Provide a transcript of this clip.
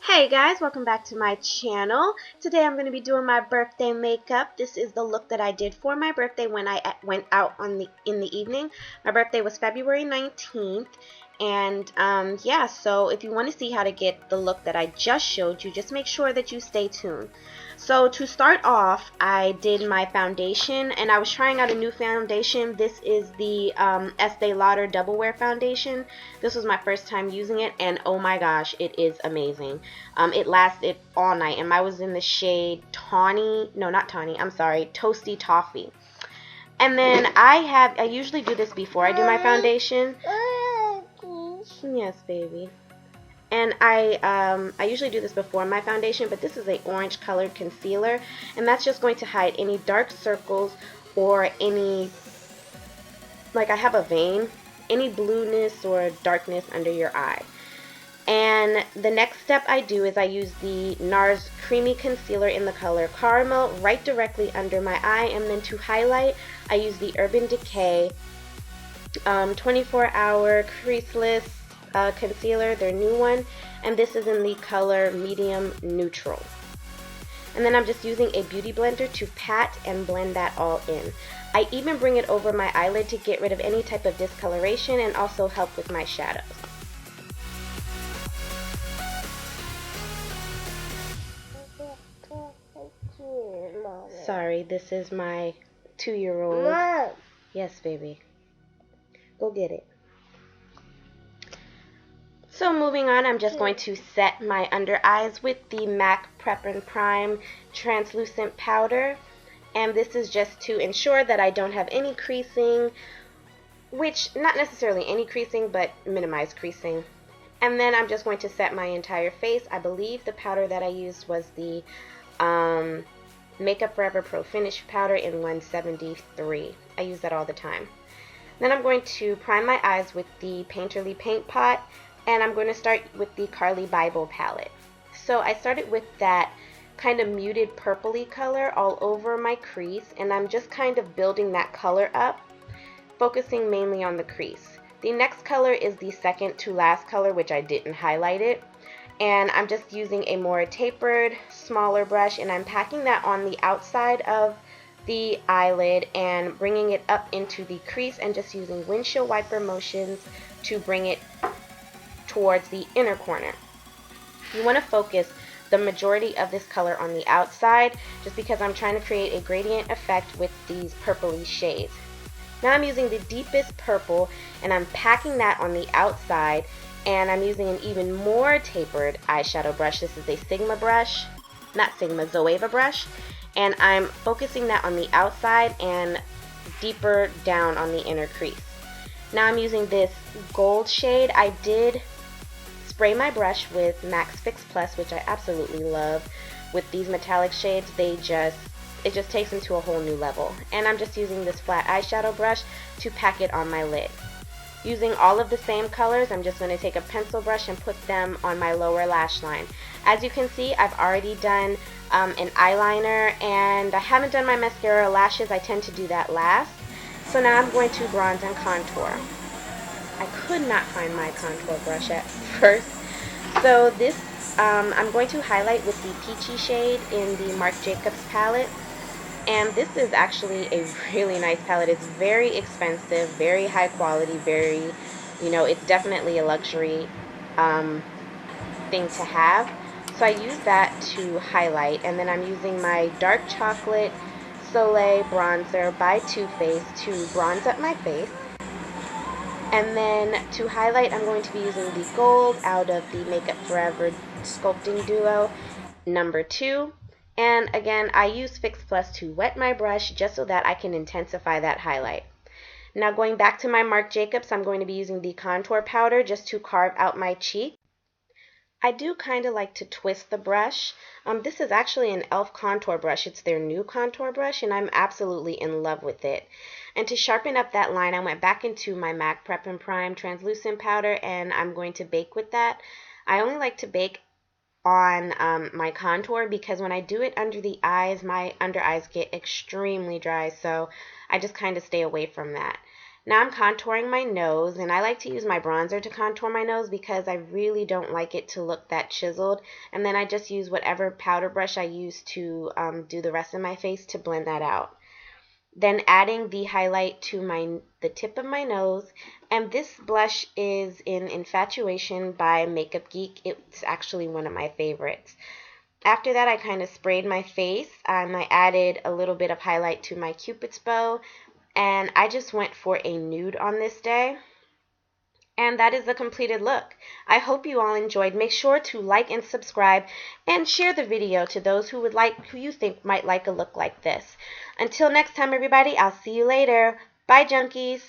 Hey guys, welcome back to my channel. Today I'm going to be doing my birthday makeup. This is the look that I did for my birthday when I went out in the evening. My birthday was February 19th, and yeah, so if you want to see how to get the look that I just showed you, just make sure that you stay tuned. So to start off, I did my foundation, and I was trying out a new foundation. This is the Estee Lauder Double Wear Foundation. This was my first time using it, and oh my gosh, it is amazing. It lasted all night, and I was in the shade Toasty Toffee. And then I usually do this before I do my foundation. Yes, baby. And I usually do this before my foundation, but this is a orange colored concealer, and that's just going to hide any dark circles or any, like I have a vein, any blueness or darkness under your eye. And the next step I do is I use the NARS Creamy Concealer in the color Caramel right directly under my eye, and then to highlight, I use the Urban Decay 24-hour creaseless concealer, their new one, and this is in the color Medium Neutral. And then I'm just using a beauty blender to pat and blend that all in. I even bring it over my eyelid to get rid of any type of discoloration and also help with my shadows. Sorry, this is my 2-year-old. Mom. Yes, baby. Go get it. So moving on, I'm just going to set my under eyes with the MAC Prep and Prime translucent powder. And this is just to ensure that I don't have any creasing, which not necessarily any creasing, but minimize creasing. And then I'm just going to set my entire face. I believe the powder that I used was the Makeup Forever Pro Finish powder in 173. I use that all the time. Then I'm going to prime my eyes with the Painterly Paint Pot, and I'm going to start with the Carly Bible palette. So I started with that kind of muted purpley color all over my crease, and I'm just kind of building that color up, focusing mainly on the crease. The next color is the second to last color, which I didn't highlight it. And I'm just using a more tapered, smaller brush, and I'm packing that on the outside of the eyelid and bringing it up into the crease, and just using windshield wiper motions to bring it towards the inner corner. You want to focus the majority of this color on the outside, just because I'm trying to create a gradient effect with these purpley shades. Now I'm using the deepest purple, and I'm packing that on the outside, and I'm using an even more tapered eyeshadow brush. This is a Zoeva brush, and I'm focusing that on the outside and deeper down on the inner crease. Now I'm using this gold shade. I did spray my brush with Max Fix Plus, which I absolutely love. With these metallic shades, it just takes them to a whole new level. And I'm just using this flat eyeshadow brush to pack it on my lid. Using all of the same colors, I'm just going to take a pencil brush and put them on my lower lash line. As you can see, I've already done an eyeliner, and I haven't done my mascara or lashes. I tend to do that last. So now I'm going to bronze and contour. I could not find my contour brush at first. So this, I'm going to highlight with the peachy shade in the Marc Jacobs palette. And this is actually a really nice palette. It's very expensive, very high quality, it's definitely a luxury thing to have. So I use that to highlight, and then I'm using my dark chocolate Soleil bronzer by Too Faced to bronze up my face. And then to highlight, I'm going to be using the gold out of the Makeup Forever Sculpting Duo number 2. And again, I use Fix Plus to wet my brush just so that I can intensify that highlight. Now going back to my Marc Jacobs, I'm going to be using the contour powder just to carve out my cheek. I do kind of like to twist the brush. This is actually an e.l.f. contour brush. It's their new contour brush, and I'm absolutely in love with it. And to sharpen up that line, I went back into my MAC Prep and Prime translucent powder, and I'm going to bake with that. I only like to bake on my contour, because when I do it under the eyes, my under eyes get extremely dry, so I just kind of stay away from that. Now I'm contouring my nose, and I like to use my bronzer to contour my nose because I really don't like it to look that chiseled. And then I just use whatever powder brush I use to do the rest of my face to blend that out. Then adding the highlight to the tip of my nose, and this blush is in Infatuation by Makeup Geek. It's actually one of my favorites. After that, I kind of sprayed my face, and I added a little bit of highlight to my Cupid's bow, and I just went for a nude on this day. And that is the completed look. I hope you all enjoyed. Make sure to like and subscribe and share the video to those who you think might like a look like this. Until next time, everybody, I'll see you later. Bye, junkies.